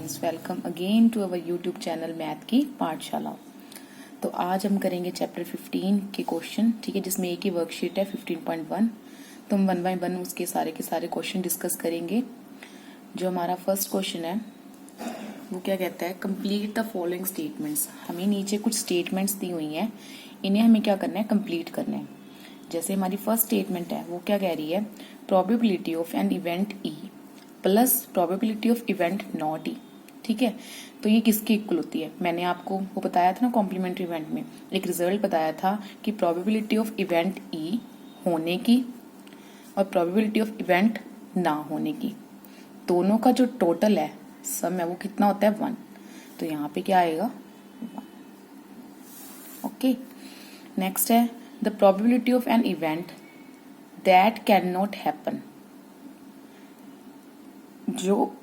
Students, welcome again to our YouTube channel math की पाठशाला। तो आज हम करेंगे चैप्टर 15 के क्वेश्चन, ठीक है, जिसमें एक ही वर्कशीट है 15.1। तो हम 1 बाय 1 उसके सारे के सारे क्वेश्चन डिस्कस करेंगे। जो हमारा फर्स्ट क्वेश्चन है वो क्या कहता है, कंप्लीट द फॉलोइंग स्टेटमेंट्स। हमें नीचे कुछ स्टेटमेंट्स दी हुई हैं, इन्हें हमें क्या करना है, कंप्लीट करना है। जैसे हमारी फर्स्ट स्टेटमेंट है वो क्या कह रही है, probability of an event E plus probability of event not E. ठीक है, तो ये किसकी इक्वल होती है। मैंने आपको वो बताया था ना कॉम्प्लीमेंट्री इवेंट में, एक रिजल्ट बताया था कि प्रोबेबिलिटी ऑफ इवेंट ई होने की और प्रोबेबिलिटी ऑफ इवेंट ना होने की, दोनों का जो टोटल है सम है वो कितना होता है 1। तो यहाँ पे क्या आएगा 1। ओके, नेक्स्ट है the probability of an event that can not happen. जो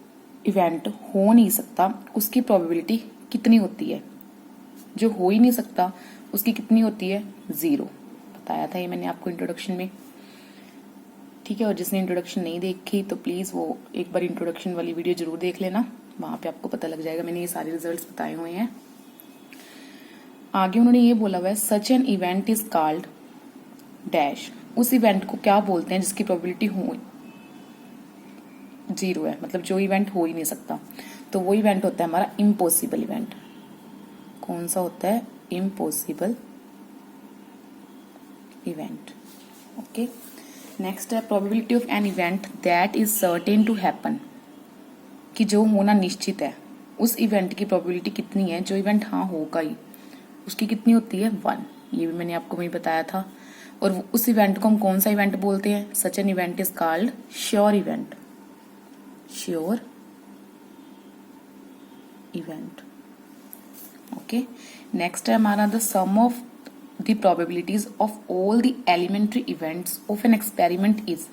इवेंट हो नहीं सकता उसकी प्रोबेबिलिटी कितनी होती है, जो हो ही नहीं सकता उसकी कितनी होती है 0। बताया था ये मैंने आपको इंट्रोडक्शन में, ठीक है। और जिसने इंट्रोडक्शन नहीं देखी तो प्लीज वो एक बार इंट्रोडक्शन वाली वीडियो जरूर देख लेना, वहां पे आपको पता लग जाएगा, मैंने ये सारे रिजल्ट्स बताए हुए हैं। आगे उन्होंने ये बोला हुआ है सच an event is called dash. उस इवेंट को क्या बोलते हैं जिसकी प्रोबेबिलिटी हो 0 है, मतलब जो इवेंट हो ही नहीं सकता। तो वो इवेंट होता है हमारा इम्पॉसिबल इवेंट। कौन सा होता है, इम्पॉसिबल इवेंट। ओके, नेक्स्ट है probability of an event that is certain to happen, कि जो होना निश्चित है उस इवेंट की प्रोबेबिलिटी कितनी है, जो इवेंट हाँ होगा ही उसकी कितनी होती है 1। ये भी मैंने आपको वही बताया था। और उस इवेंट को हम कौन सा इवेंट बोलते हैं, such an event is called sure event. Sure event. Okay, next है हमारा the sum of the probabilities of all the elementary events of an experiment is.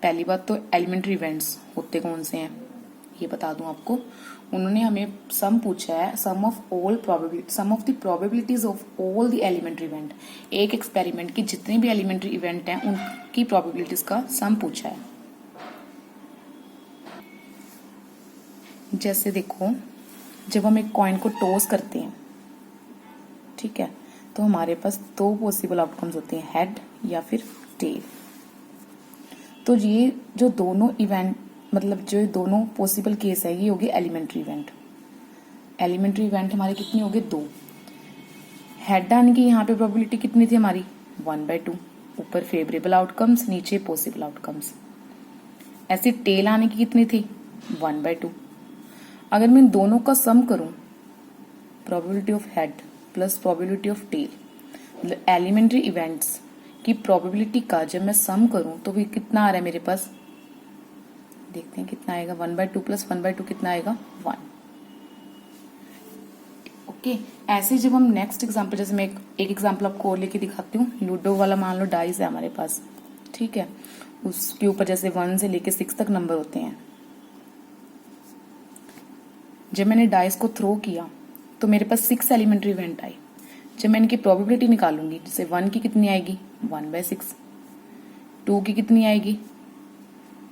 पहली बात तो एलिमेंट्री इवेंट्स होते कौन से हैं ये बता दूं आपको। उन्होंने हमें सम पूछा है, sum of all probability, sum of the probabilities of all the elementary event. एक एक्सपेरिमेंट की जितने भी एलिमेंट्री इवेंट हैं उनकी प्रोबेबिलिटीज का सम पूछा है। जैसे देखो, जब हम एक कॉइन को टॉस करते हैं, ठीक है, तो हमारे पास 2 पॉसिबल आउटकम्स होते हैं, हेड या फिर टेल। तो ये जो दोनों इवेंट, मतलब जो दोनों पॉसिबल केस है, ये होगी एलिमेंट्री इवेंट। एलिमेंट्री इवेंट हमारे कितनी होगी 2। हेड आने की यहाँ पे प्रोबेबिलिटी कितनी थी हमारी 1/2। ऊपर फेवरेबल आउटकम्स, नीचे पॉसिबल आउटकम्स। ऐसे टेल आने की कितनी थी 1/2। अगर मैं इन दोनों का सम करूं, probability of head plus probability of tail, मतलब एलिमेंट्री इवेंट्स की प्रोबेबिलिटी का जब मैं सम करूं तो भी कितना आ रहा है मेरे पास, देखते हैं कितना आएगा। 1/2 प्लस 1/2 कितना आएगा 1। ओके, ऐसे जब हम नेक्स्ट एग्जाम्पल, जैसे मैं एक एग्जाम्पल आपको और लेके दिखाती हूँ। लूडो वाला मान लो डाइस है हमारे पास, ठीक है, उसके ऊपर जैसे 1 से लेके 6 तक नंबर होते हैं। जब मैंने डाइस को थ्रो किया तो मेरे पास 6 एलिमेंट्री इवेंट आई। जब मैं इनकी प्रोबेबिलिटी निकालूंगी, जैसे 1 की कितनी आएगी 1/6, 2 की कितनी आएगी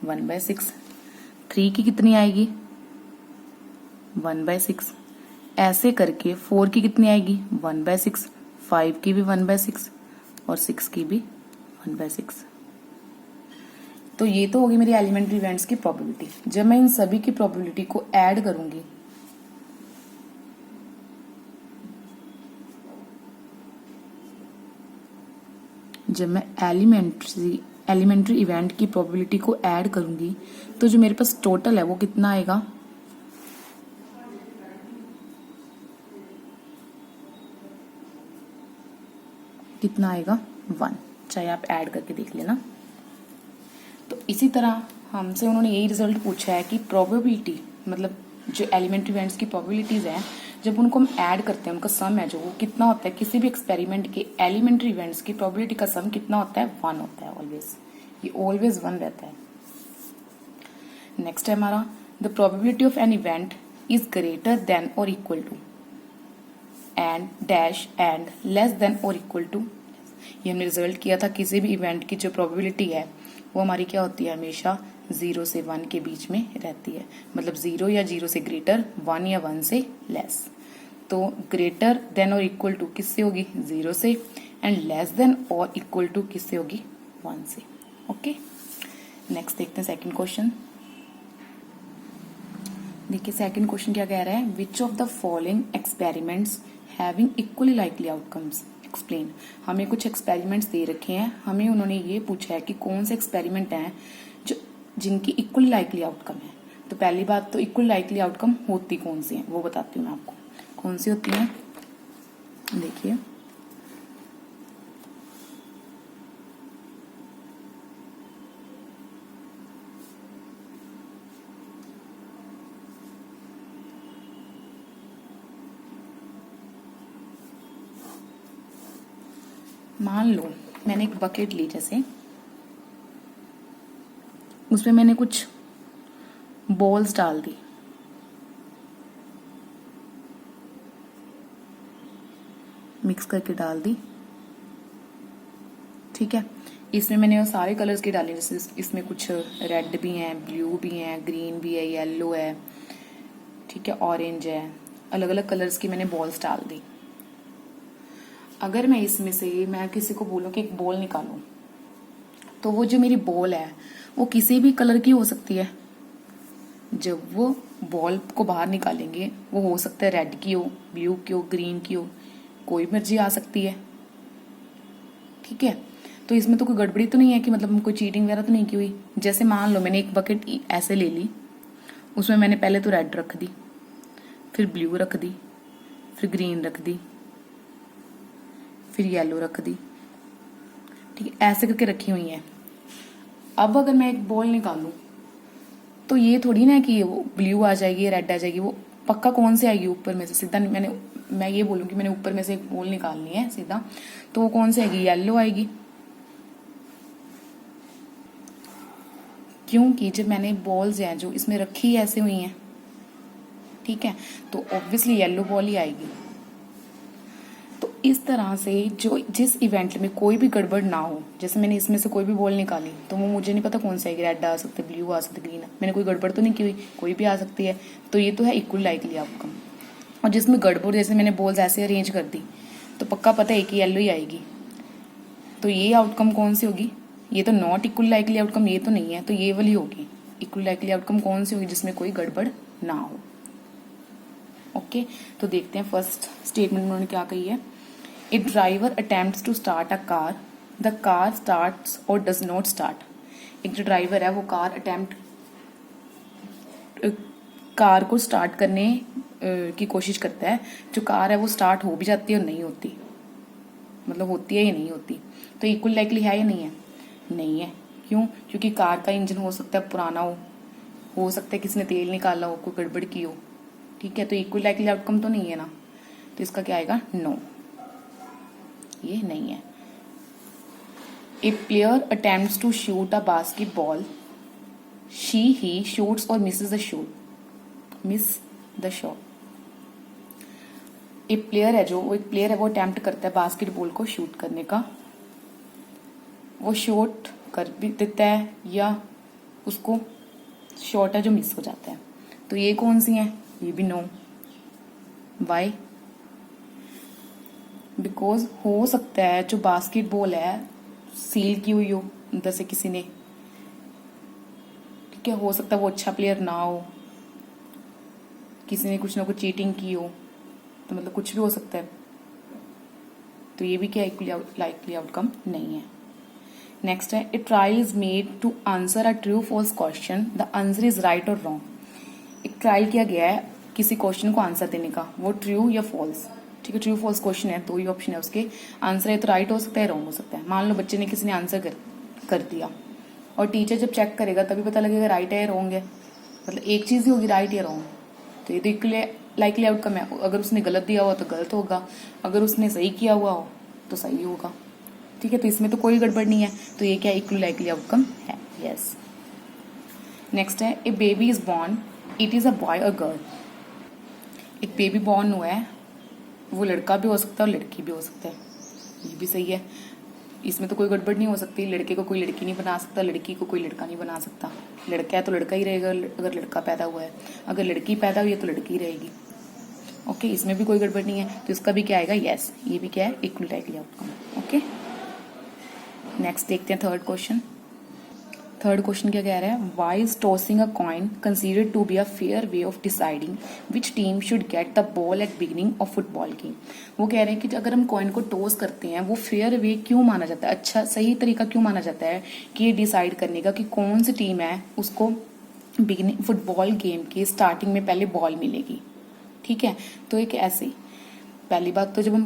1/6, 3 की कितनी आएगी 1/6, ऐसे करके 4 की कितनी आएगी 1/6, 5 की भी 1/6 और 6 की भी 1/6। तो ये तो होगी मेरी एलिमेंट्री इवेंट्स की प्रोबेबिलिटी। जब मैं इन सभी की प्रोबेबिलिटी को ऐड करूंगी, जब मैं एलिमेंट्री इवेंट की प्रोबेबिलिटी को ऐड करूंगी तो जो मेरे पास टोटल है वो कितना आएगा, कितना आएगा 1। चाहे आप ऐड करके देख लेना। तो इसी तरह हमसे उन्होंने यही रिजल्ट पूछा है कि प्रोबेबिलिटी, मतलब जो एलिमेंट्री इवेंट्स की प्रोबेबिलिटीज हैं, जब उनको हम ऐड करते हैं, उनका सम है जो, वो कितना होता है। किसी भी एक्सपेरिमेंट के एलिमेंट्री इवेंट्स की प्रोबेबिलिटी का सम कितना होता है 1 होता है ऑलवेज। ये ऑलवेज 1 रहता है। नेक्स्ट है हमारा the probability of an event is greater than or equal to and dash and less than or equal to. ये हमने रिजल्ट किया था, किसी भी इवेंट की जो प्रोबेबिलिटी है वो हमारी क्या होती है, हमेशा 0 से 1 के बीच में रहती है, मतलब 0 या 0 से ग्रेटर, 1 या 1 से लेस। तो greater than or equal to किससे होगी, 0 से, and less than or equal to किससे होगी, 1 से। ओके, नेक्स्ट देखते हैं सेकंड क्वेश्चन। देखिए सेकंड क्वेश्चन क्या कह रहा है, which of the following experiments having equally likely outcomes explain. हमें कुछ एक्सपेरिमेंट्स दे रखे हैं, हमें उन्होंने ये पूछा है कि कौन से एक्सपेरिमेंट हैं जो जिनकी इक्वली लाइकली आउटकम है। तो पहली बात तो इक्वली लाइकली आउटकम होती कौन सी है वो बताती हूँ मैं आपको, कौन सी होती है। देखिए मान लो मैंने एक बकेट ली, जैसे उसमें मैंने कुछ बॉल्स डाल दी, मिक्स करके डाल दी, ठीक है। इसमें मैंने वो सारे कलर्स के डाले, जैसे इसमें कुछ रेड भी हैं, ब्लू भी हैं, ग्रीन भी है, येलो है, ठीक है, ऑरेंज है, अलग अलग कलर्स की मैंने बॉल्स डाल दी। अगर मैं इसमें से मैं किसी को बोलूं कि एक बॉल निकालूं, तो वो जो मेरी बॉल है वो किसी भी कलर की हो सकती है। जब वो बॉल को बाहर निकालेंगे वो हो सकता है रेड की हो, ब्लू की हो, ग्रीन की हो, कोई मर्जी आ सकती है, ठीक है। तो इसमें तो कोई गड़बड़ी तो नहीं है कि मतलब कोई चीटिंग वगैरह तो नहीं की हुई। जैसे मान लो मैंने एक बकेट ऐसे ले ली, उसमें मैंने पहले तो रेड रख दी, फिर ब्लू रख दी, फिर ग्रीन रख दी, फिर येलो रख दी, ठीक है, ऐसे करके रखी हुई है। अब अगर मैं एक बॉल निकालूं तो ये थोड़ी ना कि वो ब्लू आ जाएगी, रेड आ जाएगी, वो पक्का कौन से आएगी ऊपर में से सीधा। मैं ये बोलूं कि मैंने ऊपर में से एक बॉल निकालनी है सीधा, तो वो कौन सी आएगी, येलो आएगी, क्योंकि जब मैंने बॉल्स हैं जो इसमें रखी ऐसे हुई हैं, ठीक है, तो ऑब्वियसली येलो बॉल ही आएगी। तो इस तरह से जो जिस इवेंट में कोई भी गड़बड़ ना हो, जैसे मैंने इसमें से कोई भी बॉल निकाली तो वो मुझे नहीं पता कौन सी आएगी, रेड आ सकती है, ब्लू आ सकती है, ग्रीन, मैंने कोई गड़बड़ तो नहीं की हुई, कोई भी आ सकती है। तो ये तो है इक्वल लाइकली आउटकम। और जिसमें गड़बड़, जैसे मैंने बॉल्स ऐसे अरेंज कर दी तो पक्का पता है कि येलो ही आएगी, तो ये आउटकम कौन सी होगी, ये तो नॉट इक्वल लाइकली आउटकम, ये तो नहीं है, तो ये वाली होगी इक्वल लाइकली आउटकम। कौन सी होगी, जिसमें कोई गड़बड़ ना हो। ओके, तो देखते हैं फर्स्ट स्टेटमेंट उन्होंने क्या कही है। A driver attempts to start a car, the car starts or does not start. एक जो ड्राइवर है वो कार को स्टार्ट करने की कोशिश करता है, जो कार है वो स्टार्ट हो भी जाती है और नहीं होती, मतलब होती है या नहीं होती। तो इक्वल लाइकली है या नहीं है, नहीं है। क्यों, क्योंकि कार का इंजन हो सकता है पुराना हो सकता है किसी ने तेल निकाला हो, कोई गड़बड़ की हो, ठीक है, तो इक्वल लाइकली आउटकम तो नहीं है ना, तो इसका क्या आएगा, नो, ये नहीं है। A player attempts to shoot a basketball, he shoots or miss the shot. एक प्लेयर है वो अटेम्प्ट करता है बास्केटबॉल को शूट करने का, वो शॉट कर भी देता है या उसको शॉट है जो मिस हो जाता है। तो ये कौन सी है, ये भी नो। वाई, बिकॉज हो सकता है जो बास्केटबॉल है सील की हुई हो अंदर से किसी ने, ठीक है, हो सकता है वो अच्छा प्लेयर ना हो, किसी ने कुछ ना कुछ चीटिंग की हो, तो मतलब कुछ भी हो सकता है। तो ये भी क्या लाइकली आउटकम नहीं है। नेक्स्ट है, a trial is made to answer a true false question, the answer is right और रॉन्ग। एक ट्रायल किया गया है किसी क्वेश्चन को आंसर देने का, वो ट्रू या फॉल्स, ठीक है, ट्रू फॉल्स क्वेश्चन है, दो ही ऑप्शन है उसके, आंसर है तो राइट हो सकता है, रॉन्ग हो सकता है। मान लो बच्चे ने किसी ने आंसर कर दिया और टीचर जब चेक करेगा तभी पता लगेगा राइट है या रॉन्ग है, मतलब एक चीज ही होगी राइट या रॉन्ग। तो ये तो इक्वली लाइकली आउटकम है, अगर उसने गलत दिया हुआ तो गलत होगा, अगर उसने सही किया हुआ हो तो सही होगा, ठीक है, तो इसमें तो कोई गड़बड़ नहीं है, तो ये क्या इक्वली लाइकली आउटकम है, यस। नेक्स्ट है, a baby is born, it is a boy or girl. एक बेबी बॉर्न हुआ है, वो लड़का भी हो सकता है और लड़की भी हो सकता है, ये भी सही है। इसमें तो कोई गड़बड़ नहीं हो सकती। लड़के को कोई लड़की नहीं बना सकता, लड़की को कोई लड़का नहीं बना सकता। लड़का है तो लड़का ही रहेगा अगर लड़का पैदा हुआ है, अगर लड़की पैदा हुई है तो लड़की रहेगी। ओके, इसमें भी कोई गड़बड़ नहीं है, तो इसका भी क्या आएगा, यस। ये भी क्या है, equally likely outcome. Okay, next देखते हैं थर्ड क्वेश्चन। थर्ड क्वेश्चन क्या कह रहा है, why is tossing a coin considered to be a fair way of deciding which team should get the ball at beginning of football game. वो कह रहे हैं कि अगर हम कॉइन को टॉस करते हैं वो फेयर वे क्यों माना जाता है, अच्छा सही तरीका क्यों माना जाता है कि ये डिसाइड करने का कि कौन सी टीम है उसको बिगिनिंग फुटबॉल गेम के स्टार्टिंग में पहले बॉल मिलेगी। ठीक है, तो एक ऐसे पहली बात तो जब हम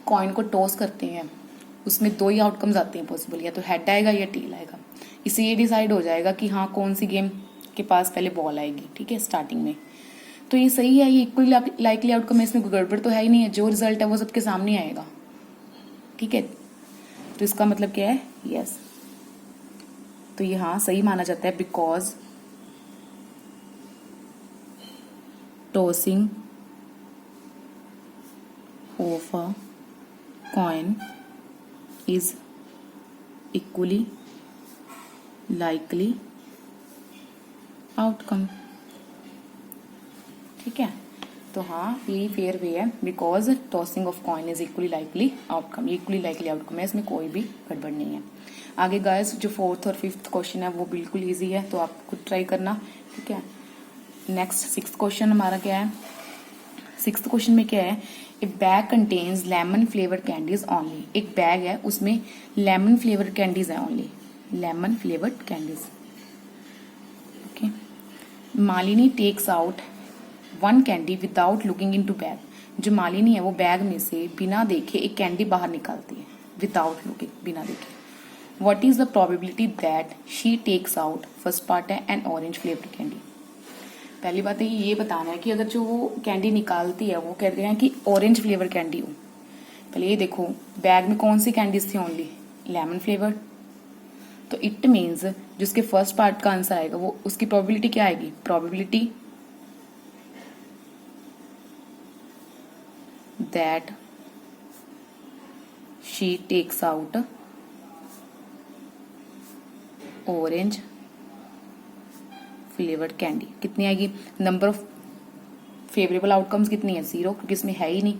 कॉइन को टॉस करते हैं उसमें दो ही आउटकम्स आते हैं पॉसिबल, या तो हेड आएगा या टेल आएगा। इससे ये डिसाइड हो जाएगा कि हाँ कौन सी गेम के पास पहले बॉल आएगी। ठीक है, स्टार्टिंग में तो ये सही है, ये इक्वली लाइकली आउटकम है, इसमें कोई गड़बड़ तो है ही नहीं है। जो रिजल्ट है वो सबके सामने आएगा। ठीक है, तो इसका मतलब क्या है, यस। तो ये हाँ सही माना जाता है, because tossing of a coin is equally likely outcome. ठीक है, तो हाँ ये फेयर वे है, because tossing of coin is equally likely outcome. ये इक्वली लाइकली आउटकम है, इसमें कोई भी गड़बड़ नहीं है। आगे गाइस जो फोर्थ और फिफ्थ क्वेश्चन है वो बिल्कुल इजी है, तो आप खुद ट्राई करना। ठीक है, नेक्स्ट सिक्स्थ क्वेश्चन हमारा क्या है। सिक्स्थ क्वेश्चन में क्या है, a bag contains lemon flavoured candies only. एक बैग है उसमें लेमन फ्लेवर्ड कैंडीज है only, lemon flavoured candies. Okay, Malini takes out one candy without looking into bag. जो मालिनी है वो बैग में से बिना देखे एक कैंडी बाहर निकालती है, विदाउट लुकिंग, बिना देखे। What is the probability that she takes out, first part है, एन ऑरेंज फ्लेवर्ड कैंडी। पहली बात है ये बताना है कि अगर जो वो कैंडी निकालती है वो कहते हैं कि ऑरेंज फ्लेवर कैंडी हो। पहले ये देखो बैग में कौन सी कैंडीज थी, ओनली लेमन फ्लेवर। तो इट मीन्स जिसके फर्स्ट पार्ट का आंसर आएगा वो उसकी प्रोबेबिलिटी क्या आएगी, probability that she takes out orange flavoured candy कितनी आएगी, नंबर ऑफ फेवरेबल आउटकम्स कितनी है, 0, क्योंकि इसमें है ही नहीं।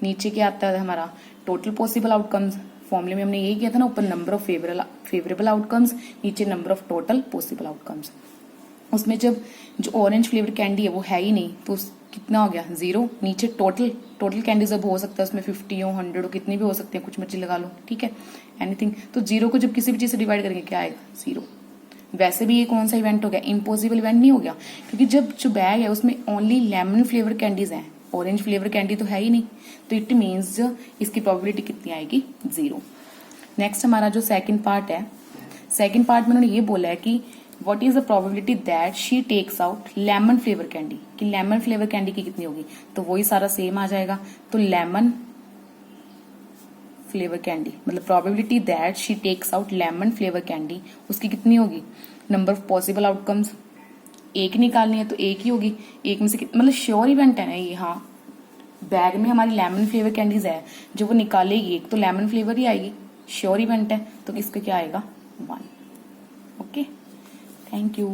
नीचे क्या आता है हमारा, टोटल पॉसिबल आउटकम्स। फॉर्मूले में हमने यही किया था ना, ऊपर नंबर ऑफ फेवरेबल आउटकम्स, नीचे number of total possible outcomes. उसमें जब जो ऑरेंज फ्लेवर्ड कैंडी है वो है ही नहीं, तो कितना हो गया, 0। नीचे टोटल कैंडीज अब हो सकता है उसमें 50 हो, 100 हो, कितनी भी हो सकती है, कुछ मर्जी लगा लो। ठीक है, एनीथिंग। तो 0 को जब किसी भी चीज से डिवाइड करेंगे क्या आएगा, 0। वैसे भी ये कौन सा इवेंट हो गया, इम्पॉसिबल इवेंट नहीं हो गया, क्योंकि जब जो बैग है उसमें ओनली लेमन फ्लेवर कैंडीज हैं, ऑरेंज फ्लेवर कैंडी तो है ही नहीं। तो इट मीन्स इसकी प्रोबेबिलिटी कितनी आएगी, 0। नेक्स्ट हमारा जो सेकंड पार्ट है, सेकंड पार्ट में उन्होंने ये बोला है कि what is the probability that she takes out lemon flavour candy, कि लेमन फ्लेवर कैंडी की कितनी होगी। तो वही सारा सेम आ जाएगा। तो लेमन फ्लेवर कैंडी मतलब probability that she takes out lemon flavour candy, उसकी कितनी होगी, नंबर ऑफ पॉसिबल आउटकम्स। एक निकालनी है तो एक ही होगी, एक में से मतलब श्योर इवेंट है ना ये। हाँ, बैग में हमारी लेमन फ्लेवर कैंडीज है, जो वो निकालेगी एक तो लेमन फ्लेवर ही आएगी, श्योर इवेंट है। तो इसका क्या आएगा, 1। Okay, thank you.